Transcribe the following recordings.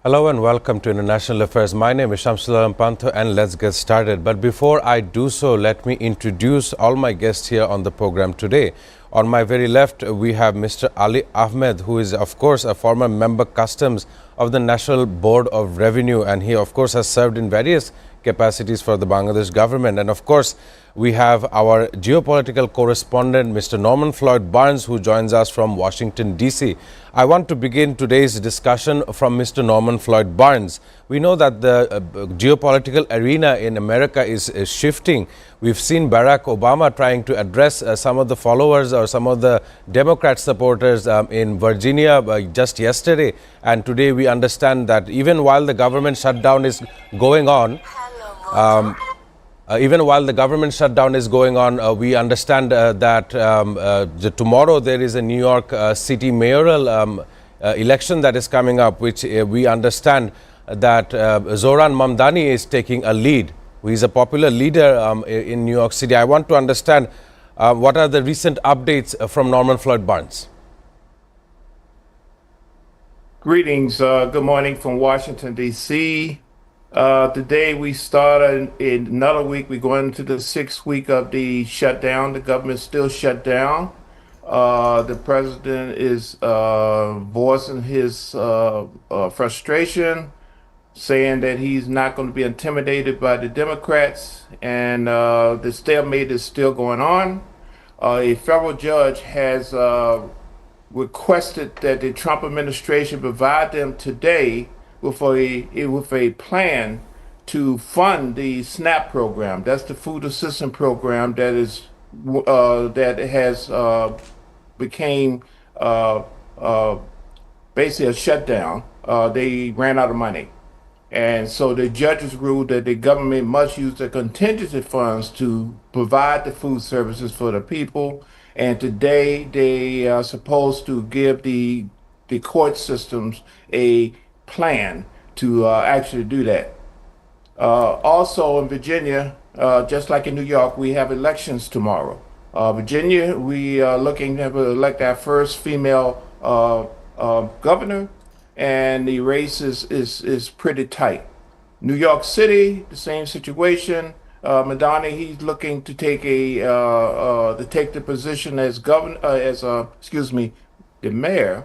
Hello and welcome to International Affairs. My name is Shamsullalam Pantho and let's get started. But before I do so, let me introduce all my guests here on the program today. On my very left, we have Mr. Ali Ahmed, who is, of course, a former member customs of the National Board of Revenue, and he, of course, has served in various capacities for the Bangladesh government. And, of course, we have our geopolitical correspondent, Mr. Norman Floyd Barnes, who joins us from Washington, D.C. I want to begin today's discussion from Mr. Norman Floyd Barnes. We know that the geopolitical arena in America is shifting. We've seen Barack Obama trying to address some of the followers or some of the Democrat supporters in Virginia just yesterday. And today we understand that even while the government shutdown is going on, we understand that tomorrow there is a New York City mayoral election that is coming up, which we understand that Zohran Mamdani is taking a lead, who is a popular leader in New York City. I want to understand what are the recent updates from Norman Floyd Barnes. Greetings. Good morning from Washington, D.C. Today we start in another week. We're going into the 6th week of the shutdown. The government's still shut down. The president is voicing his frustration, saying that he's not going to be intimidated by the Democrats, and the stalemate is still going on. A federal judge has requested that the Trump administration provide them today with a plan to fund the SNAP program. That's the food assistance program that is that has became basically a shutdown. They ran out of money. And so the judges ruled that the government must use the contingency funds to provide the food services for the people. And today they are supposed to give the court systems a plan to actually do that. Also in Virginia, just like in New York, we have elections tomorrow. Virginia, we are looking to elect our first female governor, and the race is pretty tight. New York City, the same situation. Madani, he's looking to take the position as governor, the mayor.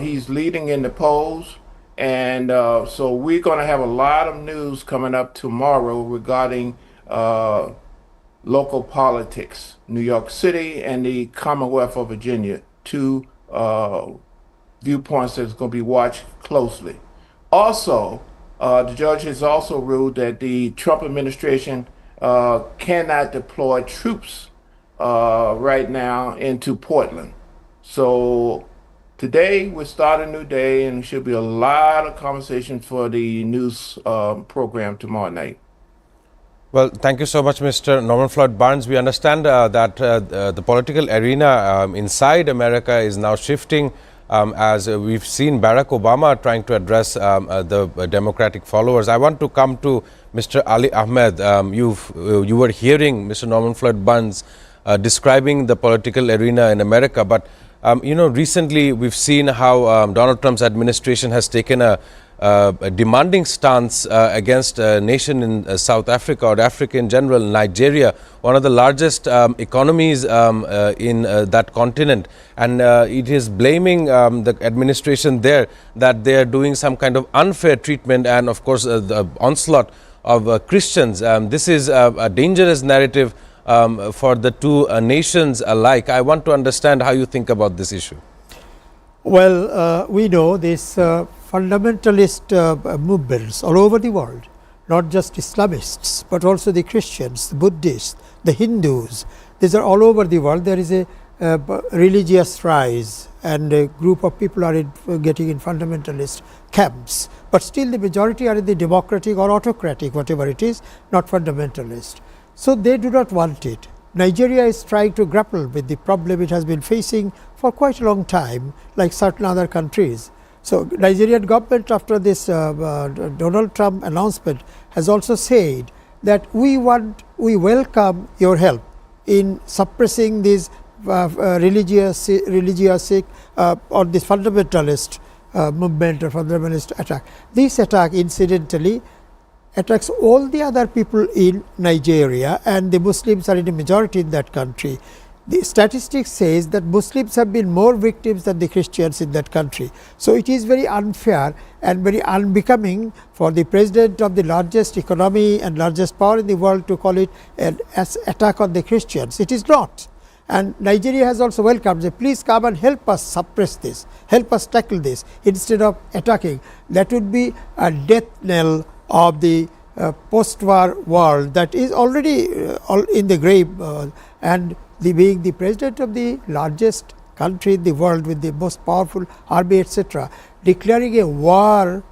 He's leading in the polls, and so we're going to have a lot of news coming up tomorrow regarding local politics, New York City and the Commonwealth of Virginia, two viewpoints that's going to be watched closely. Also, the judge has also ruled that the Trump administration cannot deploy troops right now into Portland. So today we're starting a new day, and there should be a lot of conversation for the news program tomorrow night. Well, thank you so much, Mr. Norman Floyd Barnes. We understand that the political arena inside America is now shifting, as we've seen Barack Obama trying to address the Democratic followers. I want to come to Mr. Ali Ahmed. You were hearing Mr. Norman Floyd Barnes describing the political arena in America, but recently we've seen how Donald Trump's administration has taken a demanding stance against a nation in South Africa, or Africa in general, Nigeria, one of the largest economies in that continent. And it is blaming the administration there that they are doing some kind of unfair treatment and, of course, the onslaught of Christians. This is a dangerous narrative for the two nations alike. I want to understand how you think about this issue. Well, we know this fundamentalist movements all over the world, not just Islamists, but also the Christians, the Buddhists, the Hindus. These are all over the world. There is a religious rise, and a group of people are getting in fundamentalist camps. But still the majority are in the democratic or autocratic, whatever it is, not fundamentalist. So they do not want it. Nigeria is trying to grapple with the problem it has been facing for quite a long time, like certain other countries. So Nigerian government, after this Donald Trump announcement, has also said that we welcome your help in suppressing these religious or this fundamentalist movement or fundamentalist attack. This attack incidentally attacks all the other people in Nigeria, and the Muslims are in a majority in that country. The statistics says that Muslims have been more victims than the Christians in that country. So, it is very unfair and very unbecoming for the president of the largest economy and largest power in the world to call it an attack on the Christians. It is not. And Nigeria has also welcomed, say, please come and help us suppress this, help us tackle this instead of attacking. That would be a death knell of the post-war world that is already in the grave, and being the president of the largest country in the world with the most powerful army, etc., declaring a war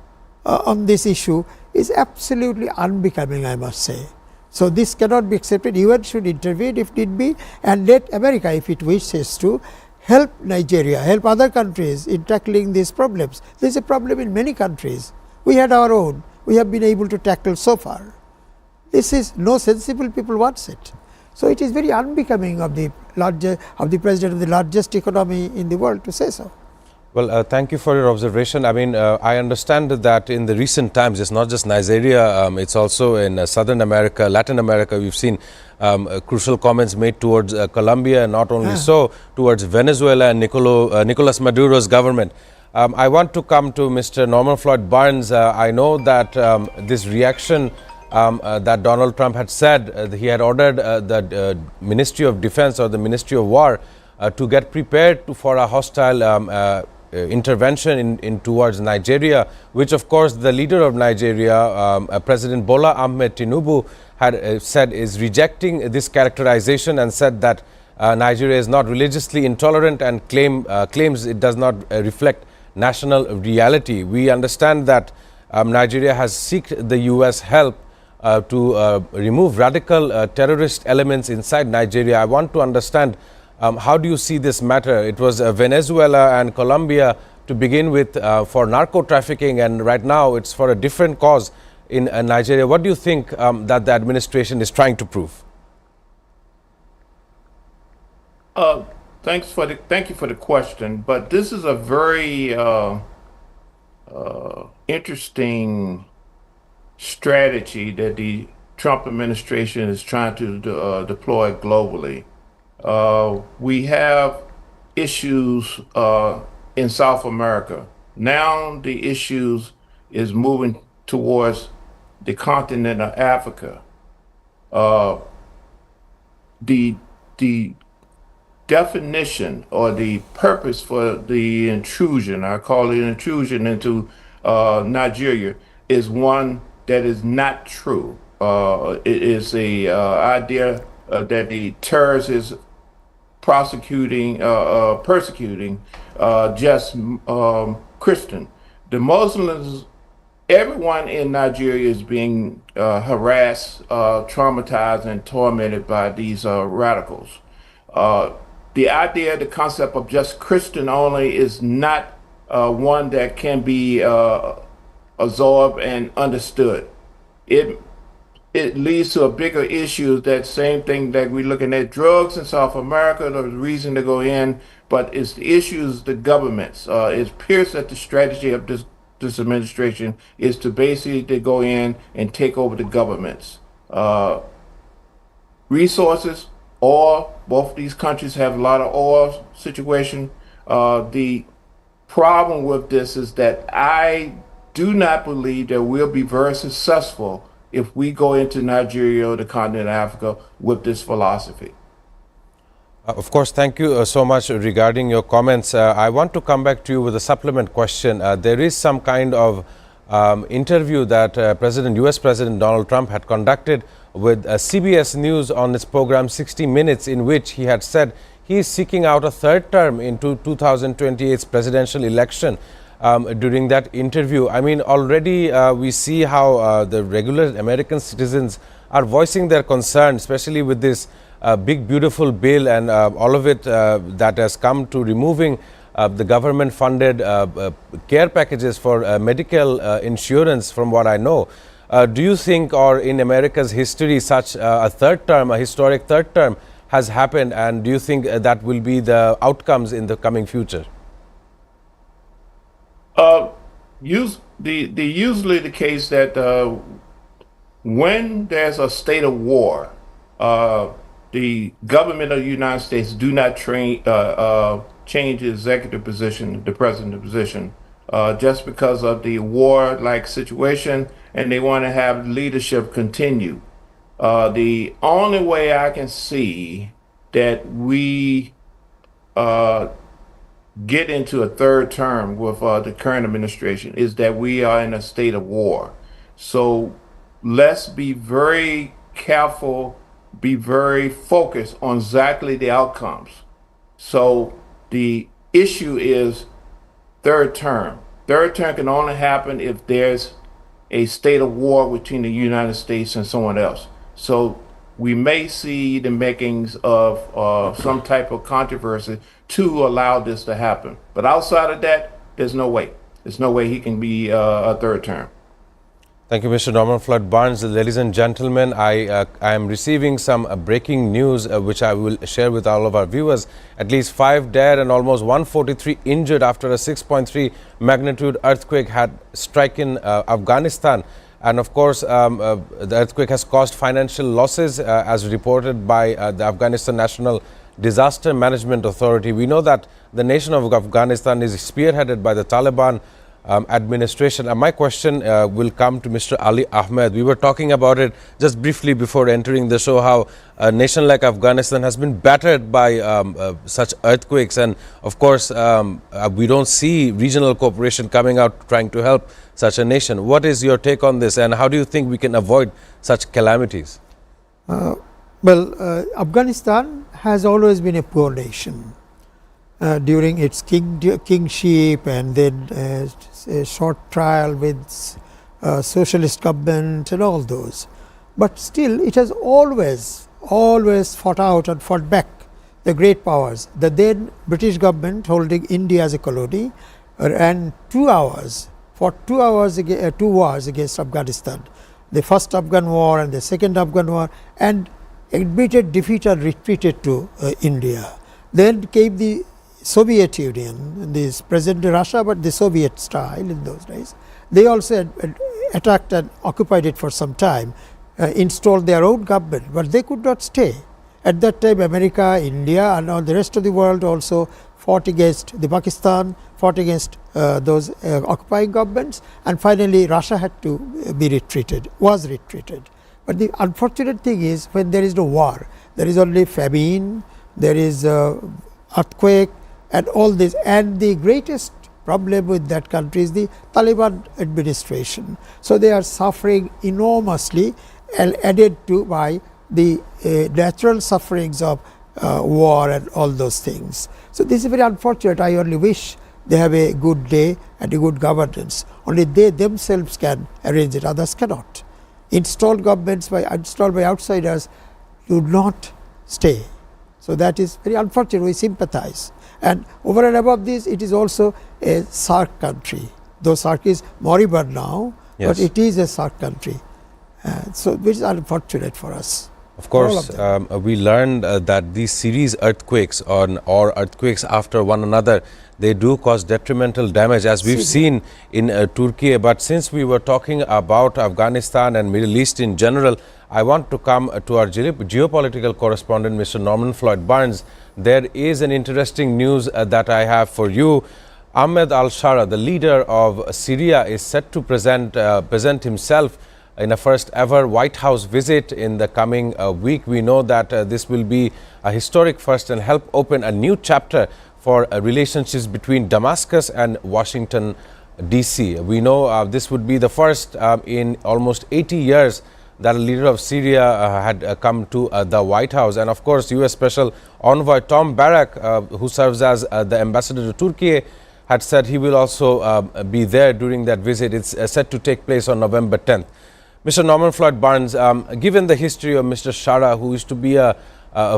on this issue is absolutely unbecoming, I must say. So, this cannot be accepted. UN should intervene if need be, and let America, if it wishes to, help Nigeria, help other countries in tackling these problems. There is a problem in many countries. We had our own. We have been able to tackle so far. This is, no sensible people wants it. So, it is very unbecoming of the president of the largest economy in the world to say so. Well, thank you for your observation. I mean, I understand that in the recent times, it's not just Nigeria, it's also in Southern America, Latin America. We've seen crucial comments made towards Colombia, not only so, towards Venezuela and Nicolas Maduro's government. I want to come to Mr. Norman Floyd Barnes. I know that this reaction that Donald Trump had said, he had ordered the Ministry of Defense or the Ministry of War to get prepared for a hostile intervention in towards Nigeria, which of course the leader of Nigeria, President Bola Ahmed Tinubu, had said is rejecting this characterization and said that Nigeria is not religiously intolerant and claims it does not reflect national reality. We understand that Nigeria has sought the US help to remove radical terrorist elements inside Nigeria. I want to understand, how do you see this matter? It was Venezuela and Colombia to begin with for narco trafficking, and right now it's for a different cause in Nigeria. What do you think that the administration is trying to prove? Thank you for the question, but this is a very interesting strategy that the Trump administration is trying to deploy globally. We have issues in South America. Now the issues is moving towards the continent of Africa. The definition or the purpose for the intrusion, I call it intrusion into Nigeria, is one that is not true. It is a idea that the terrorist is persecuting just Christian. The Muslims, everyone in Nigeria is being harassed, traumatized, and tormented by these radicals. The idea, the concept of just Christian only is not one that can be absorbed and understood. It leads to a bigger issue, that same thing that we're looking at drugs in South America, the reason to go in, but it's the issues, the governments. It appears that the strategy of this administration is to basically go in and take over the governments. Resources, oil, both of these countries have a lot of oil situation. The problem with this is that I do not believe that we'll be very successful if we go into Nigeria or the continent of Africa with this philosophy. Of course, thank you so much regarding your comments. I want to come back to you with a supplement question. There is some kind of interview that US President Donald Trump had conducted with CBS News on its program 60 Minutes, in which he had said he is seeking out a third term into 2028's presidential election. During that interview, I mean, already we see how the regular American citizens are voicing their concern, especially with this big beautiful bill and all of it that has come to removing the government funded care packages for medical insurance, from what I know. Do you think, or in America's history, such a third term, a historic third term has happened, and do you think that will be the outcomes in the coming future? Usually the case that when there's a state of war, uh, the government of the United States do not change the executive position, the president position, just because of the war-like situation, and they want to have leadership continue. The only way I can see that we uh, get into a third term with the current administration is that we are in a state of war. So let's be very careful, be very focused on exactly the outcomes. So the issue is third term. Third term can only happen if there's a state of war between the United States and someone else. So we may see the makings of some type of controversy to allow this to happen. But outside of that, there's no way. There's no way he can be a third term. Thank you, Mr. Norman Floyd Barnes. Ladies and gentlemen, I am receiving some breaking news which I will share with all of our viewers. At least 5 dead and almost 143 injured after a 6.3 magnitude earthquake had stricken Afghanistan. And of course, the earthquake has caused financial losses as reported by the Afghanistan National Disaster Management Authority. We know that the nation of Afghanistan is spearheaded by the Taliban administration. My question will come to Mr. Ali Ahmed. We were talking about it just briefly before entering the show, how a nation like Afghanistan has been battered by such earthquakes, and of course we don't see regional cooperation coming out trying to help such a nation. What is your take on this, and how do you think we can avoid such calamities? Afghanistan has always been a poor nation. During its kingship and then a short trial with socialist government and all those. But still it has always fought out and fought back the great powers. The then British government holding India as a colony ran 2 hours, fought 2 hours, 2 wars against Afghanistan. The first Afghan war and the second Afghan war, and admitted defeat and retreated to India. Then came the Soviet Union, this present Russia, but the Soviet style in those days. They also attacked and occupied it for some time, installed their own government, but they could not stay. At that time, America, India and all the rest of the world also fought against the Pakistan, fought against those occupying governments, and finally Russia had to be retreated, was retreated. But the unfortunate thing is, when there is no war, there is only famine, there is earthquake, and all this, and the greatest problem with that country is the Taliban administration. So they are suffering enormously, and added to by the natural sufferings of war and all those things. So this is very unfortunate. I only wish they have a good day and a good governance. Only they themselves can arrange it, others cannot. Installed governments installed by outsiders do not stay. So that is very unfortunate. We sympathize. And over and above this, it is also a SAARC country. Though SAARC is moribund now, yes, but it is a SAARC country. So which is unfortunate for us. Of course, we learned that these series earthquakes or earthquakes after one another, they do cause detrimental damage, as we've seen in Turkey. But since we were talking about Afghanistan and Middle East in general, I want to come to our geopolitical correspondent, Mr. Norman Floyd Barnes. There is an interesting news that I have for you. Ahmed al-Shara, the leader of Syria, is set to present himself in a first ever White House visit in the coming week. We know that this will be a historic first and help open a new chapter for relationships between Damascus and Washington, D.C. We know this would be the first in almost 80 years that a leader of Syria had come to the White House. And of course, U.S. Special Envoy Tom Barrack, who serves as the ambassador to Turkey, had said he will also be there during that visit. It's set to take place on November 10th. Mr. Norman Floyd Barnes, given the history of Mr. Shara, who used to be a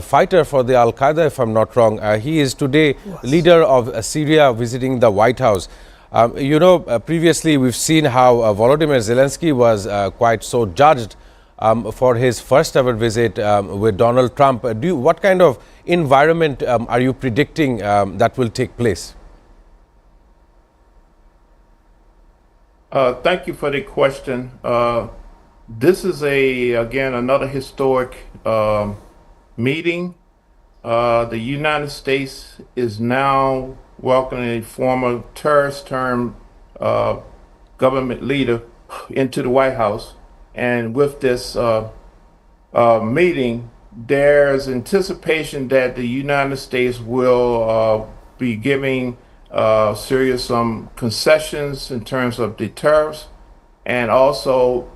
fighter for the Al-Qaeda, if I'm not wrong, he is today leader of Syria visiting the White House. Previously we've seen how Volodymyr Zelensky was quite so judged for his first ever visit with Donald Trump. What kind of environment are you predicting that will take place? Thank you for the question. This is again, another historic meeting. The United States is now welcoming a former terrorist term government leader into the White House. And with this meeting, there's anticipation that the United States will be giving Syria some concessions in terms of the tariffs, and also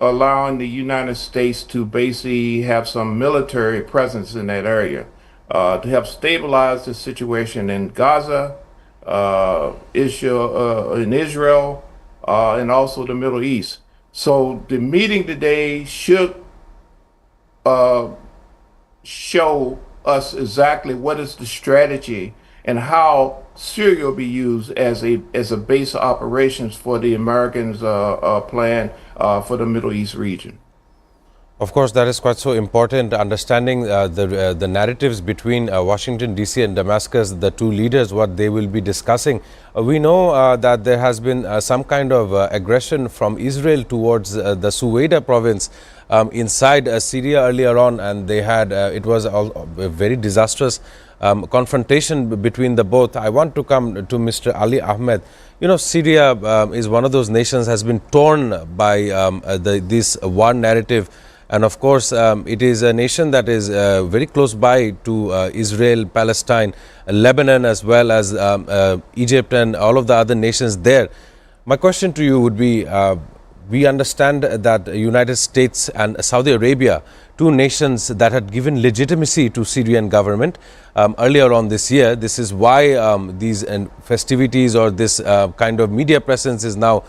allowing the United States to basically have some military presence in that area to help stabilize the situation in Gaza, in Israel, and also the Middle East. So the meeting today should show us exactly what is the strategy and how Syria will be used as a base of operations for the Americans' plan for the Middle East region. Of course, that is quite so important, understanding the narratives between Washington, D.C. and Damascus, the two leaders, what they will be discussing. We know that there has been some kind of aggression from Israel towards the Suwaida province inside Syria earlier on, and they had, it was a very disastrous confrontation between the both. I want to come to Mr. Ali Ahmed. You know, Syria is one of those nations has been torn by this war narrative. And of course, it is a nation that is very close by to Israel, Palestine, Lebanon, as well as Egypt and all of the other nations there. My question to you would be, we understand that the United States and Saudi Arabia, two nations that had given legitimacy to Syrian government earlier on this year. This is why these festivities or this kind of media presence is now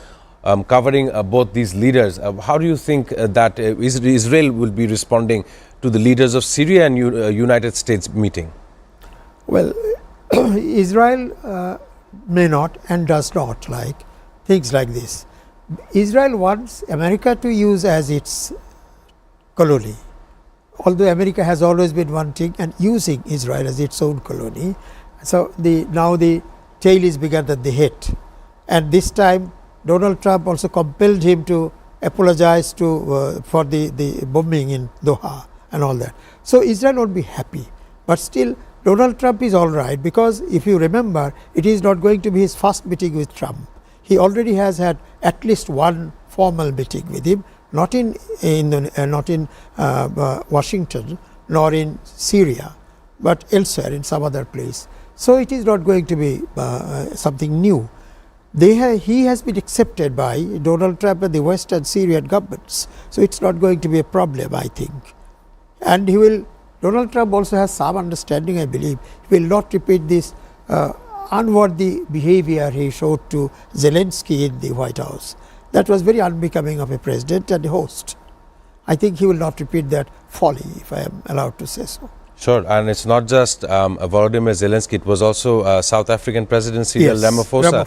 covering both these leaders. How do you think that Israel will be responding to the leaders of Syria and United States meeting? Well, Israel may not and does not like things like this. Israel wants America to use as its colony, although America has always been wanting and using Israel as its own colony. So now the tail is bigger than the head, and this time Donald Trump also compelled him to apologize for the bombing in Doha and all that. So Israel won't be happy, but still Donald Trump is all right, because if you remember, it is not going to be his first meeting with Trump. He already has had at least one formal meeting with him, not in Washington, nor in Syria, but elsewhere in some other place. So it is not going to be something new. He has been accepted by Donald Trump and the West and Syrian governments. So it's not going to be a problem, I think. And Donald Trump also has some understanding, I believe. He will not repeat this unworthy behavior he showed to Zelensky in the White House. That was very unbecoming of a president and a host. I think he will not repeat that folly, if I am allowed to say so. Sure, and it's not just Volodymyr Zelensky, it was also South African President Cyril Ramaphosa,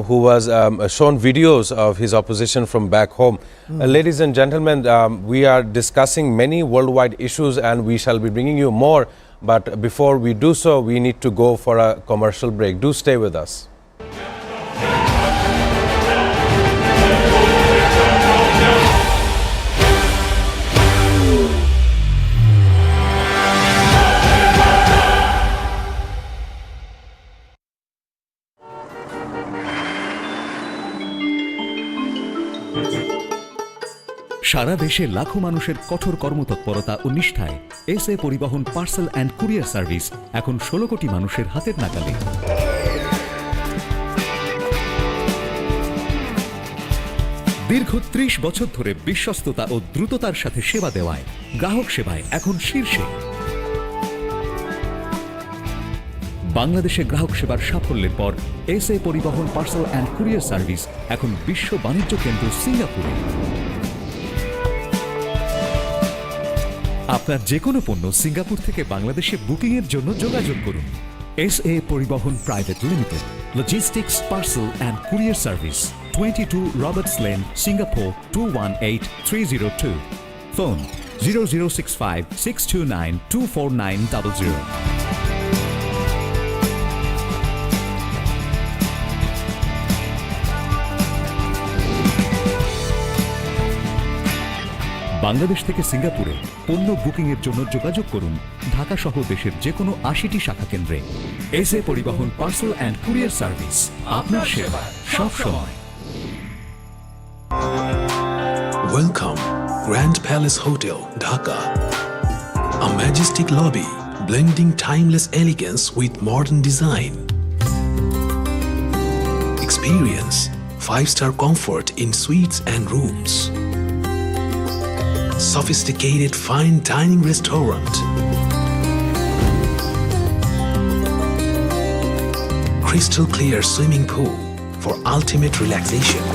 who was shown videos of his opposition from back home. Ladies and gentlemen, we are discussing many worldwide issues and we shall be bringing you more. But before we do so, we need to go for a commercial break. Do stay with us. সারা দেশে লাখো মানুষের কঠোর কর্মতৎপরতা ও নিষ্ঠায় SA পরিবহন parcel and courier service এখন 16 কোটি মানুষের হাতের নাগালে। দীর্ঘ 30 বছর ধরে বিশ্বস্ততা ও দ্রুততার সাথে সেবা দেওয়ায় গ্রাহক সেবায় এখন শীর্ষে। বাংলাদেশে গ্রাহক সেবার সাফল্যের পর এসএ পরিবহন পার্সেল অ্যান্ড কুরিয়ার সার্ভিস এখন বিশ্ব বাণিজ্য কেন্দ্র সিঙ্গাপুরে। আপনার যে কোনো পণ্য সিঙ্গাপুর থেকে বাংলাদেশে বুকিং এর জন্য যোগাযোগ করুন। এসএ পরিবহন private limited, logistics parcel and courier service, 22 Roberts lane, Singapore 218302। Phone 0065 629 24900। Bangladesh থেকে সিঙ্গাপুরে পণ্য বুকিংয়ের জন্য যোগাযোগ করুন ঢাকা সহ দেশের যে কোনো ৮০টি শাখা কেন্দ্রে। এসএ পরিবহন পার্সেল অ্যান্ড কুরিয়ার সার্ভিস, আপনার সেবা সব সময়। Welcome, Grand Palace Hotel, Dhaka. A majestic lobby blending timeless elegance with modern design. Experience 5-star comfort in suites and rooms. Sophisticated fine dining restaurant. Crystal clear swimming pool for ultimate relaxation.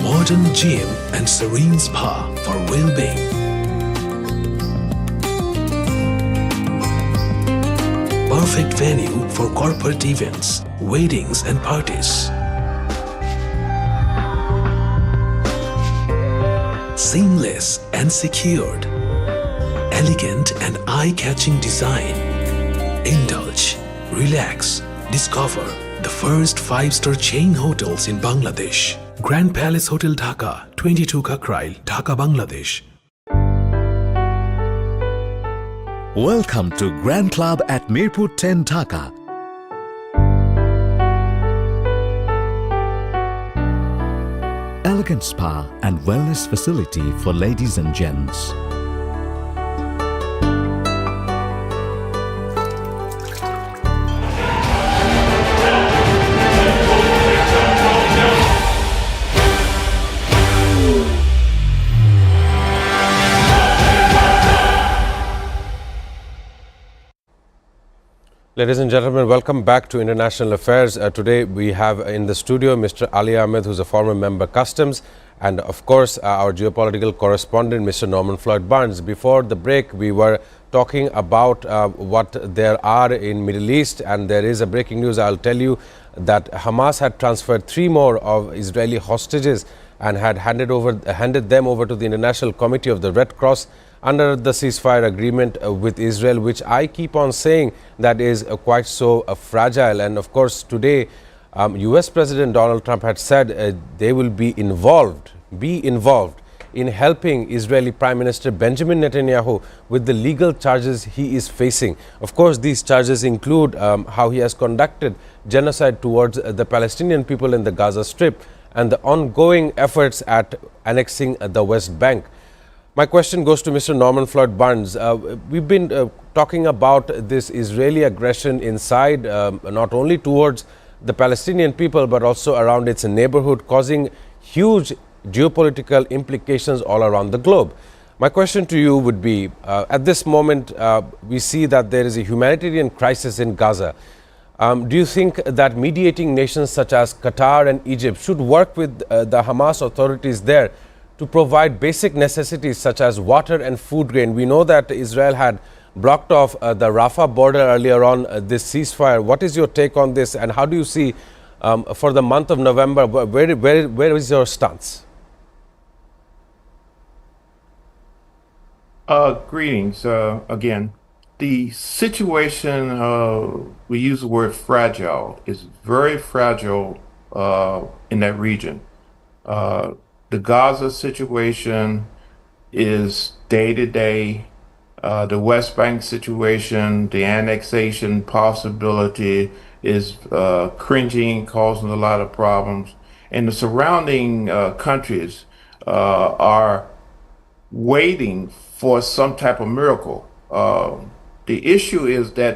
Modern gym and serene spa for well-being. Perfect venue for corporate events, weddings and parties. Seamless and secured. Elegant and eye-catching design. Indulge, relax, discover the first 5-star chain hotels in Bangladesh. Grand Palace Hotel Dhaka, 22 Kakrail, Dhaka, Bangladesh. Welcome to Grand Club at Mirpur 10 Dhaka. Elegant spa and wellness facility for ladies and gents. Ladies and gentlemen, welcome back to International Affairs. Today we have in the studio Mr. Ali Ahmed, who's a former member Customs, and of course our geopolitical correspondent, Mr. Norman Floyd Barnes. Before the break, we were talking about what there are in Middle East, and there is a breaking news. I'll tell you that Hamas had transferred 3 more of Israeli hostages and had handed them over to the International Committee of the Red Cross under the ceasefire agreement with Israel, which I keep on saying that is quite so fragile. And of course, today, US President Donald Trump had said they will be involved in helping Israeli Prime Minister Benjamin Netanyahu with the legal charges he is facing. Of course, these charges include how he has conducted genocide towards the Palestinian people in the Gaza Strip and the ongoing efforts at annexing the West Bank. My question goes to Mr. Norman Floyd Barnes. We've been talking about this Israeli aggression inside, not only towards the Palestinian people, but also around its neighborhood, causing huge geopolitical implications all around the globe. My question to you would be, at this moment, we see that there is a humanitarian crisis in Gaza. Do you think that mediating nations such as Qatar and Egypt should work with the Hamas authorities there to provide basic necessities such as water and food grain? We know that Israel had blocked off the Rafah border earlier on this ceasefire. What is your take on this, and how do you see for the month of November, where is your stance? Greetings again. The situation, we use the word fragile, is very fragile in that region. The Gaza situation is day to day. The West Bank situation, the annexation possibility is cringing, causing a lot of problems. And the surrounding countries are waiting for some type of miracle. The issue is that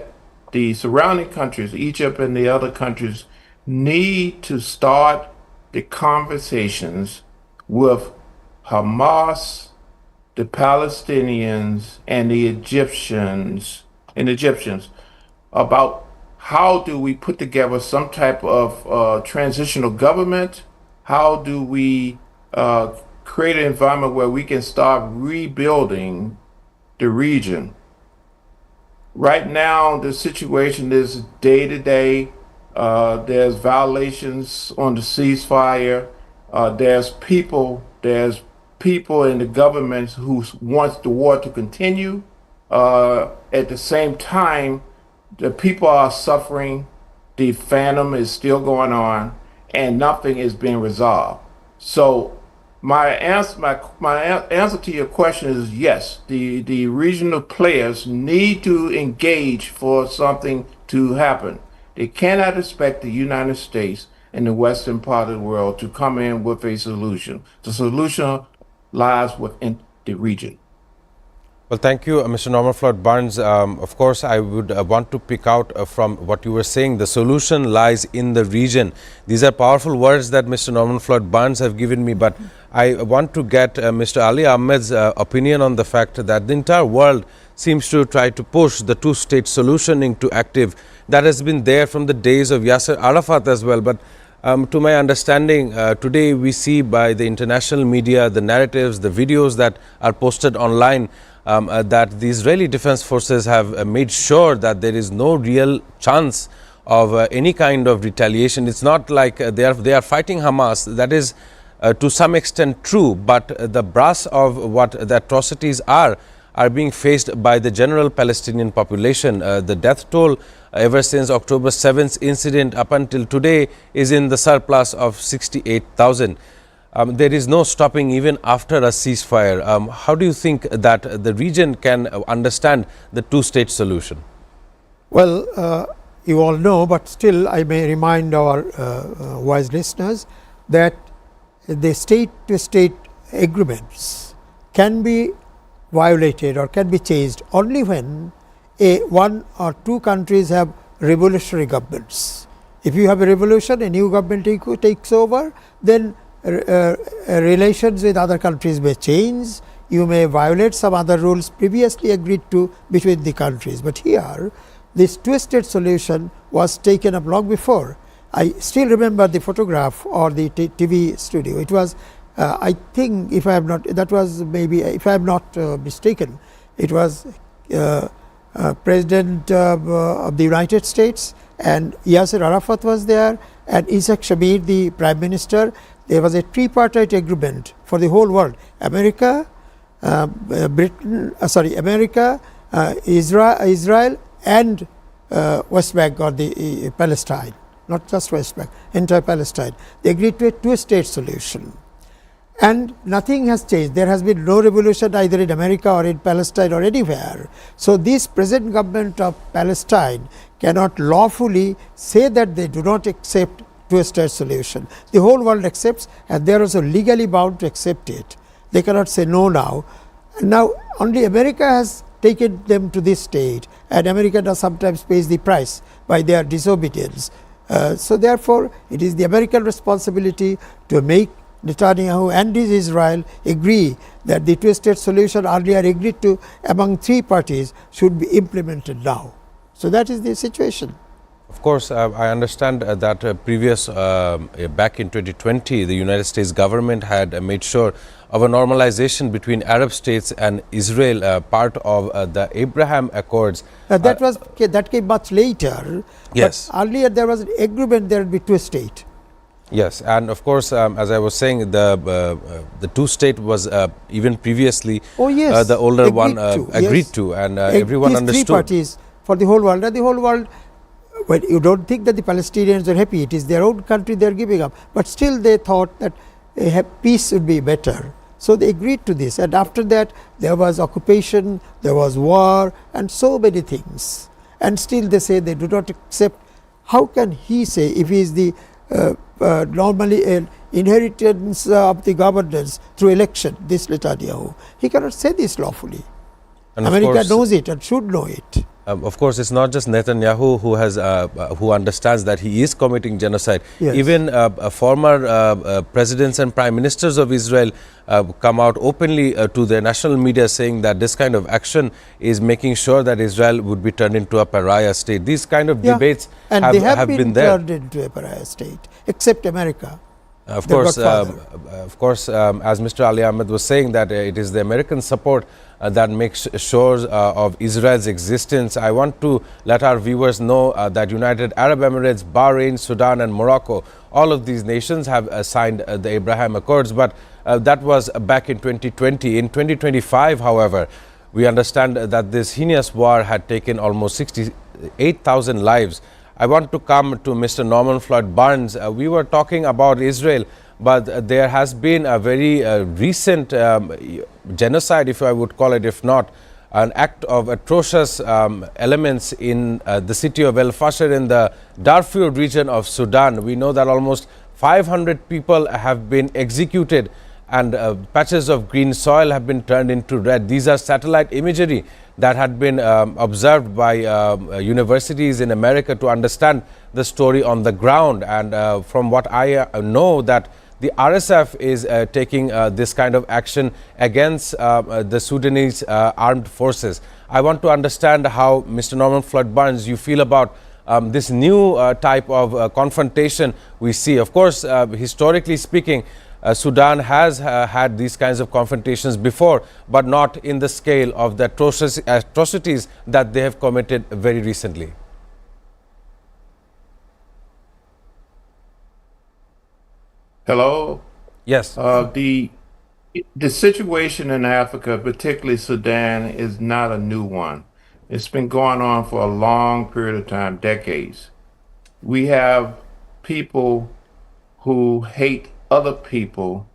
the surrounding countries, Egypt and the other countries, need to start the conversations with Hamas, the Palestinians, and the Egyptians about how do we put together some type of transitional government? How do we create an environment where we can start rebuilding the region? Right now, the situation is day to day. There's violations on the ceasefire. There's people in the government who wants the war to continue. At the same time, the people are suffering. The phantom is still going on, and nothing is being resolved. So answer to your question is yes. The regional players need to engage for something to happen. They cannot expect the United States and the western part of the world to come in with a solution. The solution lies within the region. Well, thank you, Mr. Norman Floyd Barnes. Of course, I would want to pick out from what you were saying. The solution lies in the region. These are powerful words that Mr. Norman Floyd Barnes have given me, but I want to get Mr. Ali Ahmed's opinion on the fact that the entire world seems to try to push the two-state solution into active. That has been there from the days of Yasser Arafat as well, but to my understanding, today we see by the international media, the narratives, the videos that are posted online, that the Israeli Defense Forces have made sure that there is no real chance of any kind of retaliation. It's not like they are fighting Hamas. That is to some extent true, but the brass of what the atrocities are being faced by the general Palestinian population. The death toll ever since October 7th incident up until today is in the surplus of 68,000. There is no stopping even after a ceasefire. How do you think that the region can understand the two-state solution? Well, you all know, but still I may remind our wise listeners that the state-to-state agreements can be violated or can be changed only when one or two countries have revolutionary governments. If you have a revolution, a new government takes over, then relations with other countries may change. You may violate some other rules previously agreed to between the countries. But here, this two-state solution was taken up long before. I still remember the photograph or the TV studio. It was, I think, if I am not, that was maybe, if I am not mistaken, it was President of the United States, and Yasser Arafat was there, and Isaac Shamir, the Prime Minister. There was a tripartite agreement for the whole world: America, America, Israel, and West Bank or the Palestine. Not just West Bank, entire Palestine. They agreed to a two-state solution. And nothing has changed. There has been no revolution either in America or in Palestine or anywhere. So this present government of Palestine cannot lawfully say that they do not accept two-state solution. The whole world accepts, and they are also legally bound to accept it. They cannot say no now. And now only America has taken them to this state, and America does sometimes pays the price by their disobedience. So therefore, it is the American responsibility to make Netanyahu and Israel agree that the two-state solution earlier agreed to among three parties should be implemented now. So that is the situation. Of course, I understand that back in 2020, the United States government had made sure of a normalization between Arab states and Israel, part of the Abraham Accords. That came much later. Yes. But earlier there was an agreement there would be two-state. Yes, and of course, as I was saying, the two-state was even previously the older one agreed to, and everyone understood. Three parties for the whole world, and the whole world. Well, you don't think that the Palestinians are happy. It is their own country they are giving up, but still they thought that peace would be better. So they agreed to this, and after that there was occupation, there was war, and so many things. And still they say they do not accept. How can he say, if he is the normally inheritance of the governance through election, this Netanyahu, he cannot say this lawfully. And America knows it and should know it. Of course, it's not just Netanyahu who understands that he is committing genocide. Yes. Even former presidents and prime ministers of Israel come out openly to their national media saying that this kind of action is making sure that Israel would be turned into a pariah state. These kind of debates have been there. Turned into a pariah state, except America. Of course, as Mr. Ali Ahmed was saying, that it is the American support that makes sure of Israel's existence. I want to let our viewers know that United Arab Emirates, Bahrain, Sudan and Morocco, all of these nations have signed the Abraham Accords, but that was back in 2020. In 2025, however, we understand that this heinous war had taken almost 68,000 lives. I want to come to Mr. Norman Floyd Barnes. We were talking about Israel, but there has been a very recent genocide, if I would call it, if not an act of atrocious elements in the city of El Fasher in the Darfur region of Sudan. We know that almost 500 people have been executed and patches of green soil have been turned into red. These are satellite imagery that had been observed by universities in America to understand the story on the ground. And from what I know, that the RSF is taking this kind of action against the Sudanese armed forces. I want to understand how, Mr. Norman Floyd Barnes, you feel about this new type of confrontation we see. Of course, historically speaking, Sudan has had these kinds of confrontations before, but not in the scale of the atrocities that they have committed very recently. Hello. Yes. The situation in Africa, particularly Sudan, is not a new one. It's been going on for a long period of time, decades. We have people who hate other people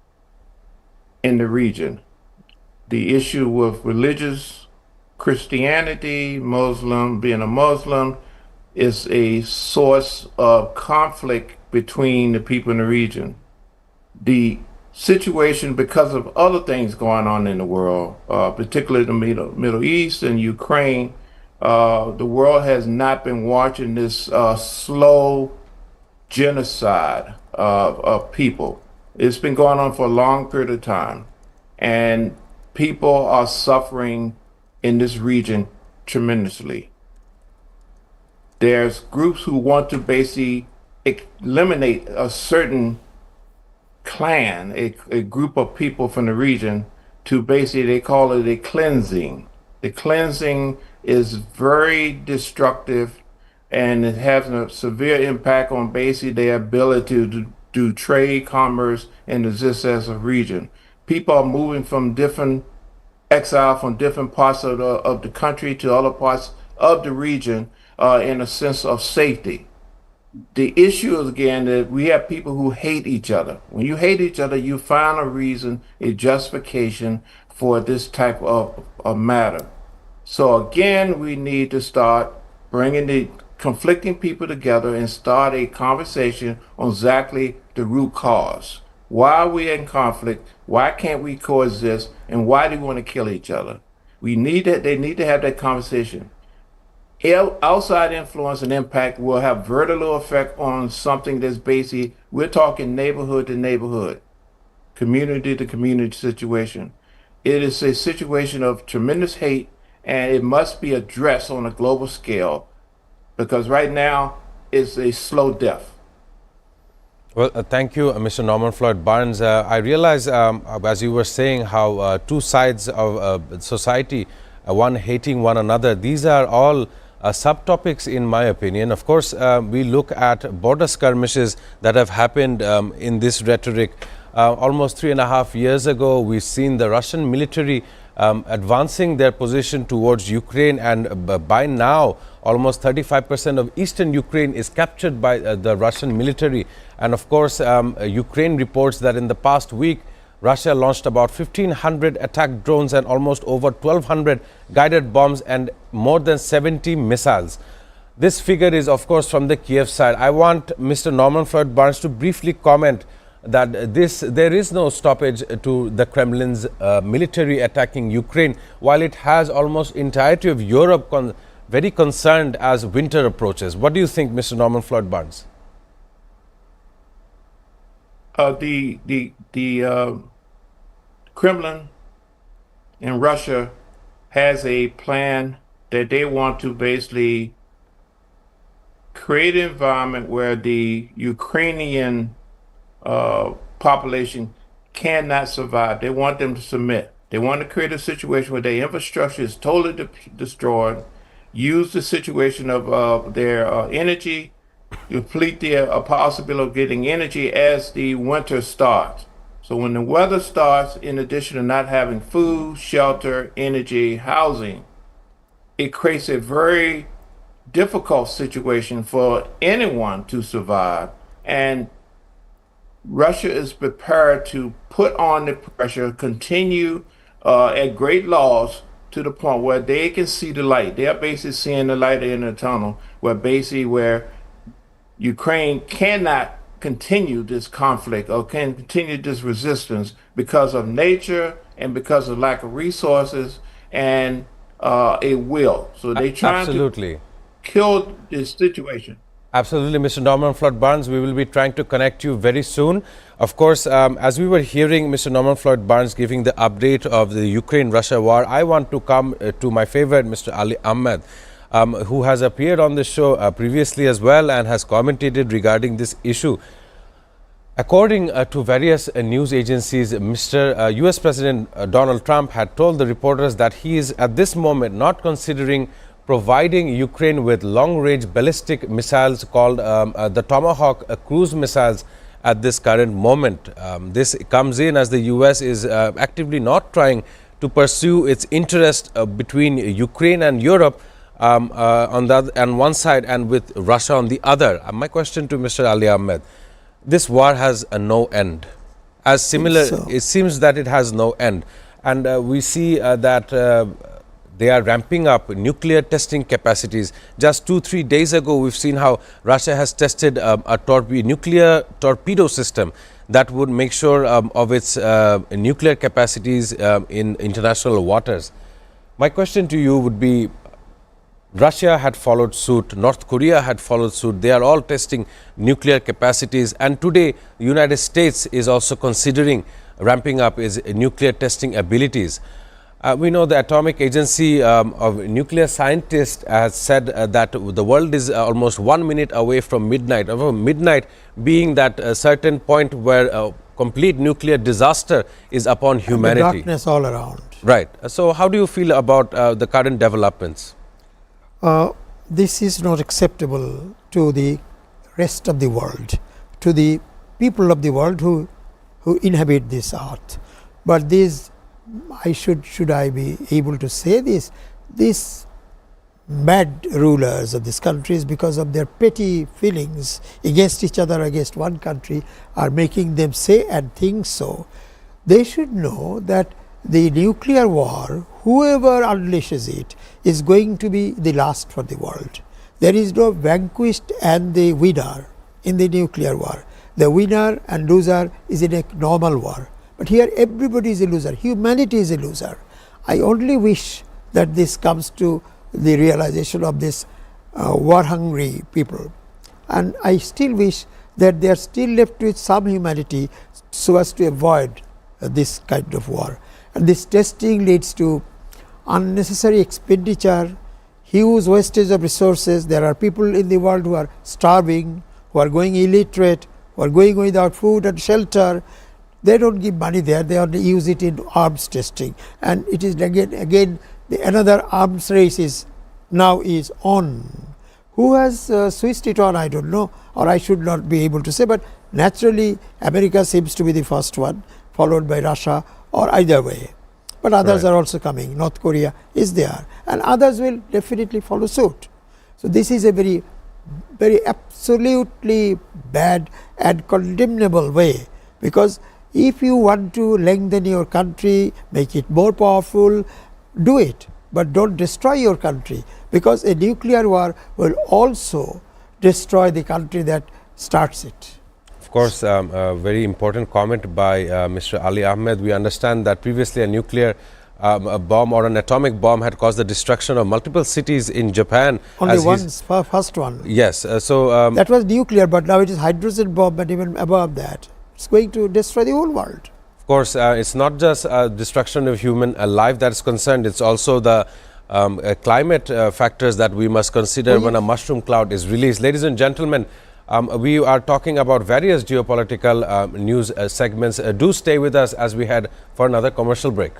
in the region. The issue with religious Christianity, being a Muslim, is a source of conflict between the people in the region. The situation, because of other things going on in the world, particularly the Middle East and Ukraine, the world has not been watching this slow genocide of people. It's been going on for a long period of time, and people are suffering in this region tremendously. There's groups who want to basically eliminate a certain clan, a group of people from the region, to basically, they call it a cleansing. The cleansing is very destructive, and it has a severe impact on basically their ability to do trade, commerce, and exist as a region. People are moving from exile from different parts of the country to other parts of the region in a sense of safety. The issue is, again, that we have people who hate each other. When you hate each other, you find a reason, a justification for this type of matter. So again, we need to start bringing the conflicting people together and start a conversation on exactly the root cause. Why are we in conflict? Why can't we coexist? And why do we want to kill each other? They need to have that conversation. Outside influence and impact will have very little effect on something that's basically, we're talking neighborhood to neighborhood, community to community situation. It is a situation of tremendous hate, and it must be addressed on a global scale, because right now it's a slow death. Well, thank you, Mr. Norman Floyd Barnes. I realize, as you were saying, how two sides of society, one hating one another, these are all subtopics in my opinion. Of course, we look at border skirmishes that have happened in this rhetoric. Almost 3.5 years ago, we've seen the Russian military advancing their position towards Ukraine, and by now almost 35% of eastern Ukraine is captured by the Russian military. And of course, Ukraine reports that in the past week, Russia launched about 1,500 attack drones and almost over 1,200 guided bombs and more than 70 missiles. This figure is, of course, from the Kiev side. I want Mr. Norman Floyd Barnes to briefly comment that there is no stoppage to the Kremlin's military attacking Ukraine, while it has almost entirety of Europe very concerned as winter approaches. What do you think, Mr. Norman Floyd Barnes? The Kremlin in Russia has a plan that they want to basically create an environment where the Ukrainian population cannot survive. They want them to submit. They want to create a situation where their infrastructure is totally destroyed, use the situation of their energy, deplete their possibility of getting energy as the winter starts. So when the weather starts, in addition to not having food, shelter, energy, housing, it creates a very difficult situation for anyone to survive. And Russia is prepared to put on the pressure, continue at great loss to the point where they can see the light. They're basically seeing the light in the tunnel, where Ukraine cannot continue this conflict or can continue this resistance because of nature and because of lack of resources and a will. So they're trying to Absolutely. kill this situation. Absolutely, Mr. Norman Floyd Barnes. We will be trying to connect you very soon. Of course, as we were hearing Mr. Norman Floyd Barnes giving the update of the Ukraine-Russia war, I want to come to my favorite, Mr. Ali Ahmed, who has appeared on the show previously as well and has commentated regarding this issue. According to various news agencies, Mr. US President Donald Trump had told the reporters that he is at this moment not considering providing Ukraine with long-range ballistic missiles called the Tomahawk cruise missiles at this current moment. This comes in as the US is actively not trying to pursue its interest between Ukraine and Europe on one side and with Russia on the other. My question to Mr. Ali Ahmed, this war has no end. As similar, it seems that it has no end. And we see that they are ramping up nuclear testing capacities. Just 2-3 days ago, we've seen how Russia has tested a nuclear torpedo system that would make sure of its nuclear capacities in international waters. My question to you would be, Russia had followed suit, North Korea had followed suit. They are all testing nuclear capacities. And today, the United States is also considering ramping up its nuclear testing abilities. We know the Atomic Agency of Nuclear Scientists has said that the world is almost 1 minute away from midnight. Midnight being that certain point where complete nuclear disaster is upon humanity. And the darkness all around. Right. So how do you feel about the current developments? This is not acceptable to the rest of the world, to the people of the world who inhabit this earth. But these, should I be able to say this, these bad rulers of these countries, because of their petty feelings against each other, against one country, are making them say and think so. They should know that the nuclear war, whoever unleashes it, is going to be the last for the world. There is no vanquished and the winner in the nuclear war. The winner and loser is in a normal war. But here everybody is a loser. Humanity is a loser. I only wish that this comes to the realization of this war-hungry people. And I still wish that they are still left with some humanity so as to avoid this kind of war. And this testing leads to unnecessary expenditure, huge wastage of resources. There are people in the world who are starving, who are going illiterate, who are going without food and shelter. They don't give money there, they only use it in arms testing. And it is again another arms race is now is on. Who has switched it on, I don't know, or I should not be able to say, but naturally America seems to be the first one, followed by Russia, or either way. But others are also coming. North Korea is there, and others will definitely follow suit. So this is a very, very absolutely bad and condemnable way, because if you want to lengthen your country, make it more powerful, do it, but don't destroy your country, because a nuclear war will also destroy the country that starts it. Of course, a very important comment by Mr. Ali Ahmed. We understand that previously a nuclear a bomb or an atomic bomb had caused the destruction of multiple cities in Japan. Only first one. Yes. That was nuclear, but now it is hydrogen bomb, and even above that. It's going to destroy the whole world. Of course, it's not just destruction of human life that is concerned. It's also the climate factors that we must consider when a mushroom cloud is released. Ladies and gentlemen, we are talking about various geopolitical news segments. Do stay with us as we head for another commercial break.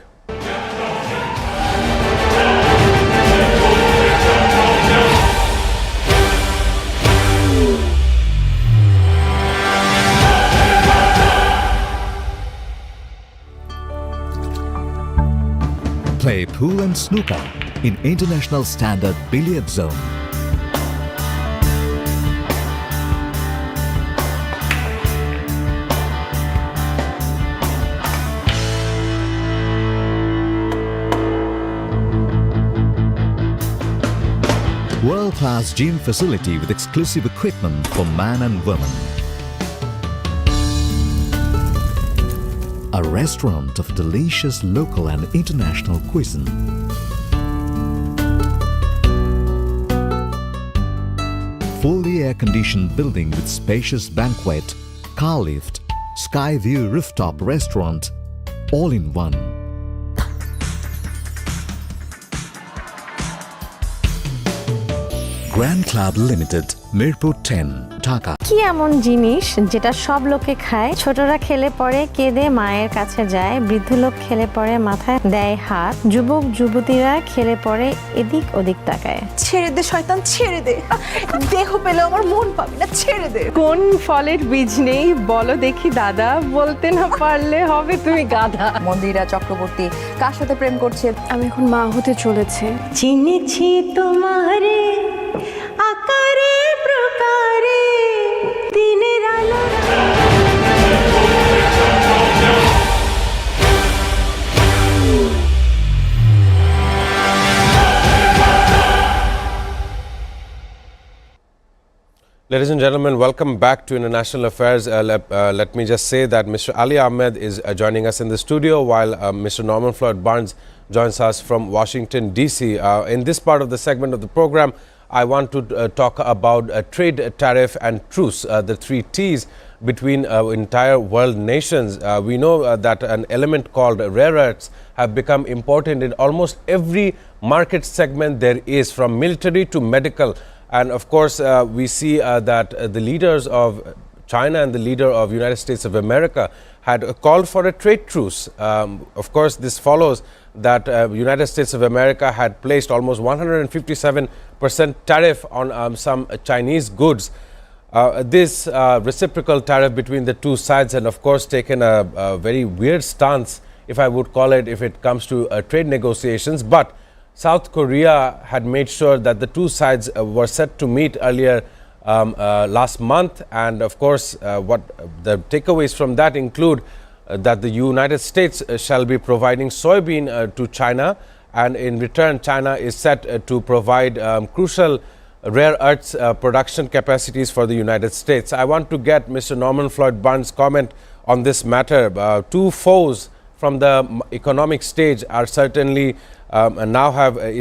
Play pool and snooker in International Standard Billiard Zone. world-class gym facility with exclusive equipment for man and woman. A restaurant of delicious local and international cuisine. Fully air-conditioned building with spacious banquet, car lift, sky view rooftop restaurant, all in one. Grand Club Limited, Mirpur 10, Dhaka. কি এমন জিনিস যেটা সব লোকে খায়, ছোটরা খেলে পরে কেঁদে মায়ের কাছে যায়, বৃদ্ধ লোক খেলে পরে মাথায় দেয় হাত, যুবক যুবতীরা খেলে পরে এদিক ওদিক তাকায়? ছেড়ে দে শয়তান, ছেড়ে দে, দেহ পেলে আমার মন পাবি না, ছেড়ে দে। কোন ফলের বীজ নেই বলো দেখি দাদা, বলতে না পারলে হবে তুমি গাধা। মন্দিরা চক্রবর্তী কার সাথে প্রেম করছে? আমি এখন মা হতে চলেছে। চিনেছি তোমারে আকারে প্রকারে দিনের আলো। Ladies and gentlemen, welcome back to International Affairs. Let me just say that Mr. Ali Ahmed is joining us in the studio while Mr. Norman Floyd Barnes joins us from Washington, D.C. In this part of the segment of the program, I want to talk about trade, tariff and truce, the three T's between entire world nations. We know that an element called rare earths have become important in almost every market segment there is, from military to medical. And of course, we see that the leaders of China and the leader of United States of America had called for a trade truce. Of course, this follows that United States of America had placed almost 157% tariff on some Chinese goods. This reciprocal tariff between the two sides and of course taken a very weird stance, if I would call it, if it comes to trade negotiations. But South Korea had made sure that the two sides were set to meet earlier last month, and of course what the takeaways from that include that the United States shall be providing soybean to China, and in return China is set to provide crucial rare earths production capacities for the United States. I want to get Mr. Norman Floyd Barnes' comment on this matter. Two foes from the economic stage are certainly now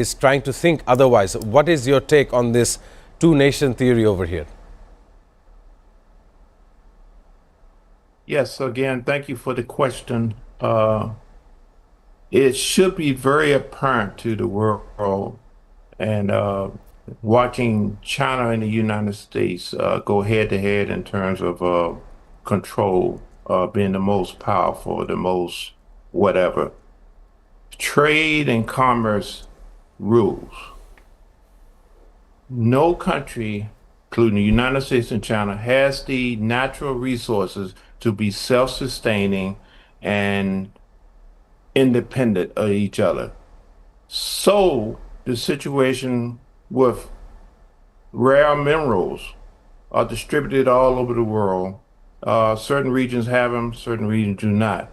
is trying to think otherwise. What is your take on this two-nation theory over here? Yes, again, thank you for the question. It should be very apparent to the world, and watching China and the United States go head to head in terms of control, being the most powerful, the most whatever. Trade and commerce rules. No country, including the United States and China, has the natural resources to be self-sustaining and independent of each other. So the situation with rare minerals are distributed all over the world. Certain regions have them, certain regions do not.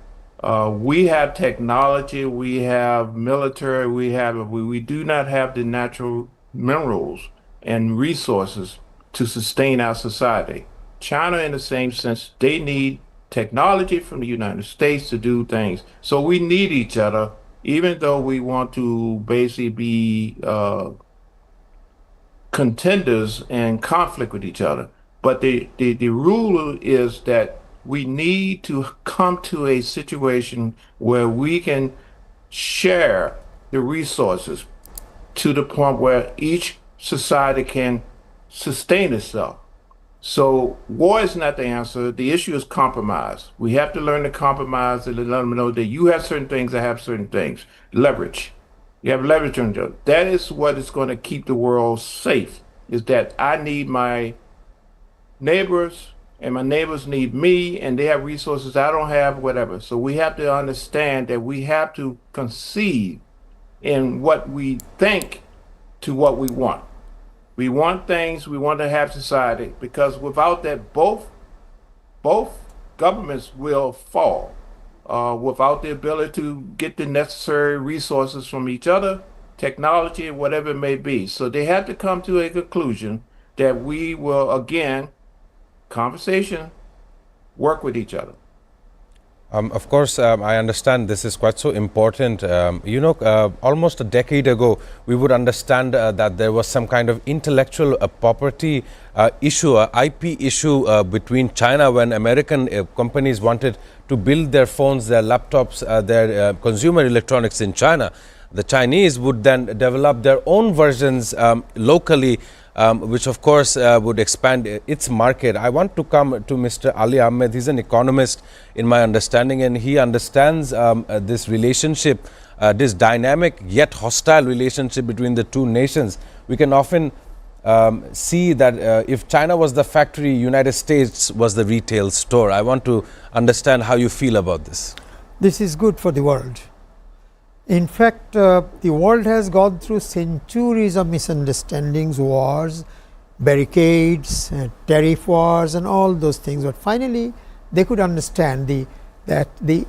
We have technology, we have military, we do not have the natural minerals and resources to sustain our society. China, in the same sense, they need technology from the United States to do things. So we need each other, even though we want to basically be contenders and conflict with each other. But the rule is that we need to come to a situation where we can share the resources to the point where each society can sustain itself. So war is not the answer. The issue is compromise. We have to learn to compromise and let them know that you have certain things, I have certain things. Leverage. You have leverage on each other. That is what is going to keep the world safe, is that I need my neighbors and my neighbors need me, and they have resources I don't have, whatever. So we have to understand that we have to conceive in what we think to what we want. We want things, we want to have society, because without that, both governments will fall. Without the ability to get the necessary resources from each other, technology, whatever it may be. So they have to come to a conclusion that we will, again, conversation, work with each other. Of course, I understand this is quite so important. Almost a decade ago, we would understand that there was some kind of intellectual property issue, IP issue between China when American companies wanted to build their phones, their laptops, their consumer electronics in China. The Chinese would then develop their own versions locally, which of course would expand its market. I want to come to Mr. Ali Ahmed. He's an economist in my understanding, and he understands this relationship, this dynamic yet hostile relationship between the two nations. We can often see that if China was the factory, United States was the retail store. I want to understand how you feel about this. This is good for the world. In fact, the world has gone through centuries of misunderstandings, wars, barricades, tariff wars and all those things. But finally, they could understand that the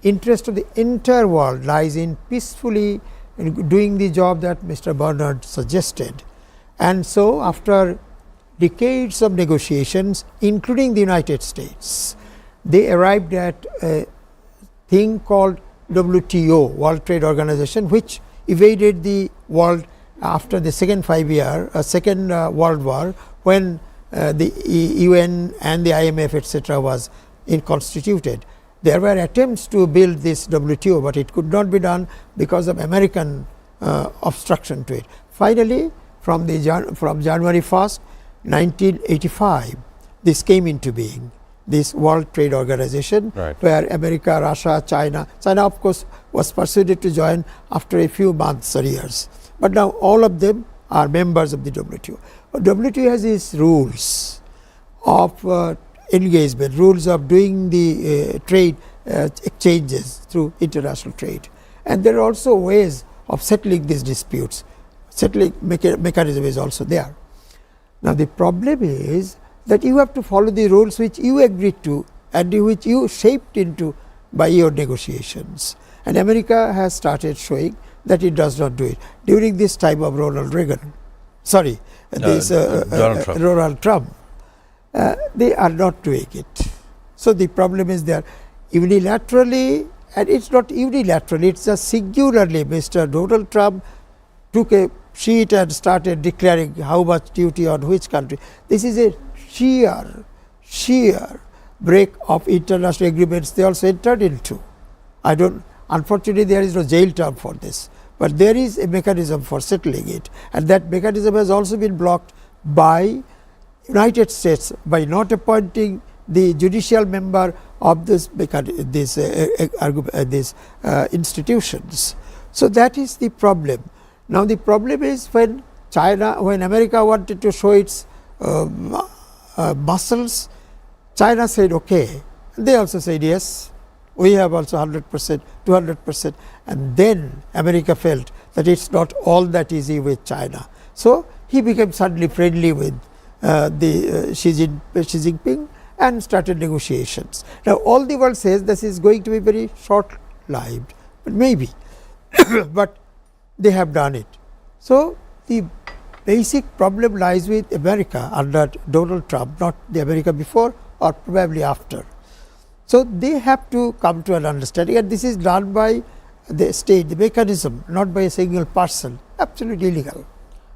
interest of the entire world lies in peacefully doing the job that Mr. Bernard suggested. And so, after decades of negotiations, including the United States, they arrived at a thing called WTO, World Trade Organization, which evaded the world after the second World War, when the UN and the IMF etc. was constituted. There were attempts to build this WTO, but it could not be done because of American obstruction to it. Finally, from January 1st, 1985, this came into being. This World Trade Organization, right, where America, Russia, China of course was persuaded to join after a few months or years, but now all of them are members of the WTO. WTO has its rules of engagement, rules of doing the trade exchanges through international trade, and there are also ways of settling these disputes. Settling mechanism is also there. Now the problem is that you have to follow the rules which you agreed to and which you shaped into by your negotiations. And America has started showing that it does not do it. During this time of Donald Trump, they are not doing it. So the problem is there unilaterally, and it's not unilaterally, it's just singularly. Mr. Donald Trump took a sheet and started declaring how much duty on which country. This is a sheer break of international agreements they also entered into. Unfortunately, there is no jail term for this, but there is a mechanism for settling it, and that mechanism has also been blocked by United States by not appointing the judicial member of these institutions. So that is the problem. Now the problem is when America wanted to show its muscles, China said okay. They also said yes, we have also 100%, 200%, and then America felt that it's not all that easy with China. So he became suddenly friendly with Xi Jinping and started negotiations. Now all the world says this is going to be very short-lived, but maybe, but they have done it. So the basic problem lies with America under Donald Trump, not the America before or probably after. So they have to come to an understanding, and this is done by the state, the mechanism, not by a single person. Absolutely illegal.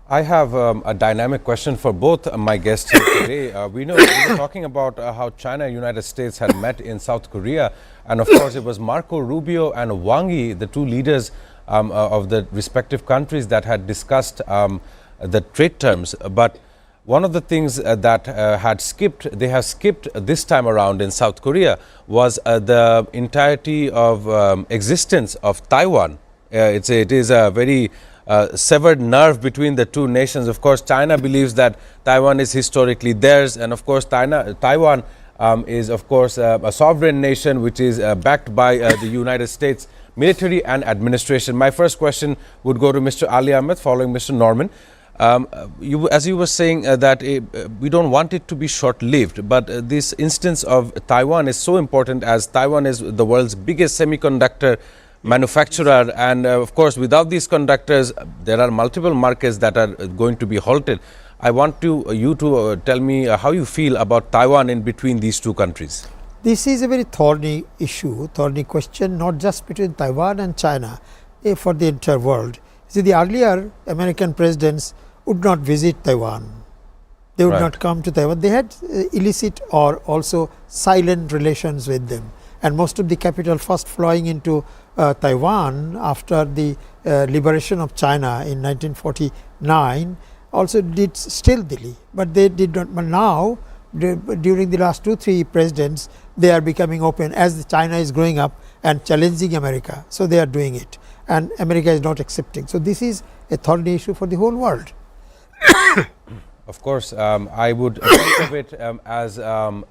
I have a dynamic question for both my guests here today. We were talking about how China and United States had met in South Korea, and of course it was Marco Rubio and Wang Yi, the two leaders of the respective countries, that had discussed the trade terms. But one of the things that they have skipped this time around in South Korea was the entirety of existence of Taiwan. It is a very severed nerve between the two nations. Of course, China believes that Taiwan is historically theirs, and of course Taiwan is of course a sovereign nation which is backed by the United States military and administration. My first question would go to Mr. Ali Ahmed, following Mr. Norman. As you were saying that we don't want it to be short-lived, but this instance of Taiwan is so important, as Taiwan is the world's biggest semiconductor manufacturer, and of course, without these conductors, there are multiple markets that are going to be halted. I want you to tell me how you feel about Taiwan in between these two countries. This is a very thorny issue, thorny question, not just between Taiwan and China, for the entire world. See, the earlier American presidents would not visit Taiwan. They would Right. not come to Taiwan. They had illicit or also silent relations with them. And most of the capital first flowing into Taiwan after the liberation of China in 1949 also did stealthily, but they did not. But now, during the last 2-3 presidents, they are becoming open as China is growing up and challenging America. So they are doing it, and America is not accepting. So this is a thorny issue for the whole world. Of course, I would think of it as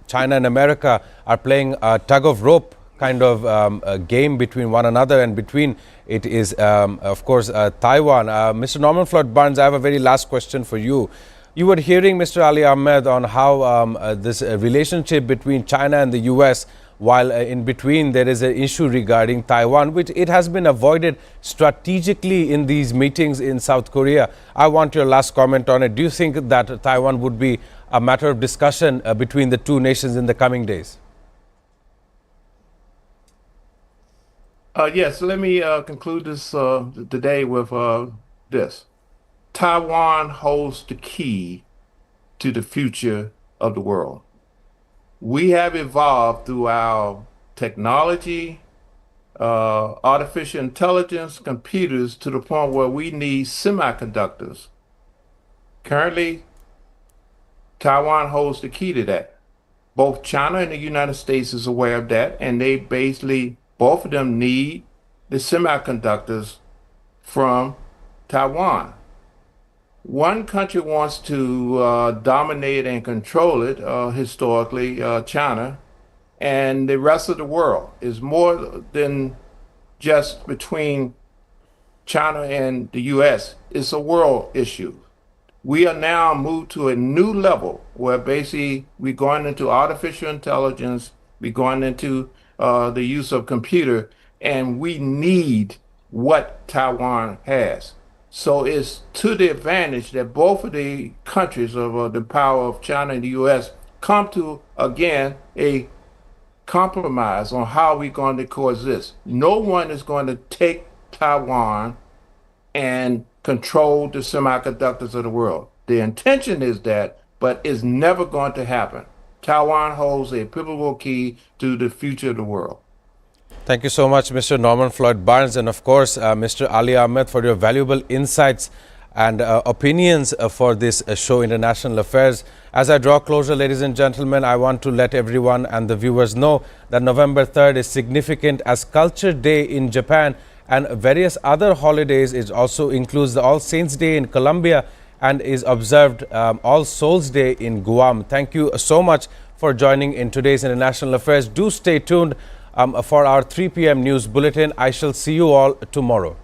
China and America are playing a tug of rope kind of a game between one another, and between it is, of course, Taiwan. Mr. Norman Floyd Barnes, I have a very last question for you. You were hearing Mr. Ali Ahmed on how this relationship between China and the US, while in between there is an issue regarding Taiwan, which it has been avoided strategically in these meetings in South Korea. I want your last comment on it. Do you think that Taiwan would be a matter of discussion between the two nations in the coming days? Yes, let me conclude this today with this. Taiwan holds the key to the future of the world. We have evolved through our technology, artificial intelligence, computers, to the point where we need semiconductors. Currently, Taiwan holds the key to that. Both China and the United States is aware of that, and they basically, both of them need the semiconductors from Taiwan. One country wants to dominate and control it, historically, China, and the rest of the world is more than just between China and the US. It's a world issue. We are now moved to a new level where basically we're going into artificial intelligence, we're going into the use of computer, and we need what Taiwan has. So it's to the advantage that both of the countries of the power of China and the US come to, again, a compromise on how we're going to coexist. No one is going to take Taiwan and control the semiconductors of the world. The intention is that, but it's never going to happen. Taiwan holds a pivotal key to the future of the world. Thank you so much, Mr. Norman Floyd Barnes, and of course, Mr. Ali Ahmed, for your valuable insights and opinions for this show, International Affairs. As I draw closer, ladies and gentlemen, I want to let everyone and the viewers know that November 3rd is significant as Culture Day in Japan, and various other holidays. It also includes the All Saints Day in Colombia and is observed All Souls Day in Guam. Thank you so much for joining in today's International Affairs. Do stay tuned for our 3 p.m. news bulletin. I shall see you all tomorrow.